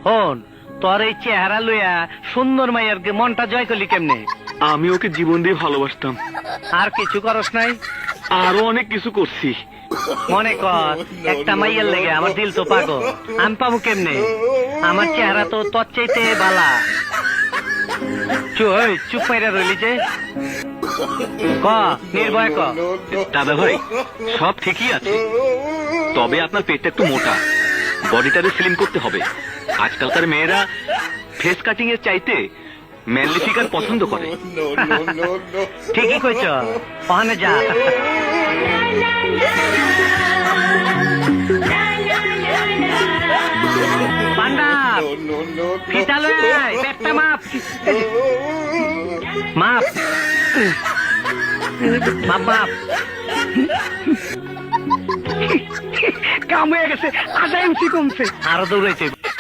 হন, তোর এই চেহারা লইয়া সুন্দর মাইয়ের মনটা জয় করলি কেমনে? আমি ওকে জীবন দিয়ে ভালোবাসতাম। আর কিছু করস নাই? আরো অনেক কিছু করছি। মনে কর, একটা মাইয়ের লেগে আমার দিল তো পাগল, আমি পাবো কেমনে? আমার চেহারা তো তোর চাইতে বালা। চুপ মাইরা রইলি যে, ক নির্ভয় ক। দাদা ভাই, সব ঠিকই আছে, তবে আপনার পেটটা একটু মোটা, বডিটারে স্লিম করতে হবে। আজকালকার মেয়েরা ফেস কাটিং এর চাইতে ম্যানলি ফিগার পছন্দ করে। ঠিকই কইছ, ওখানে যা। পান্ডাব, ফিতা লই আয়, পেটটা মাপ। মাপ মাপ মাপ। কাম হয়ে গেছে, 1.5 ইঞ্চি কমছে। আরো দৌড়াইছে।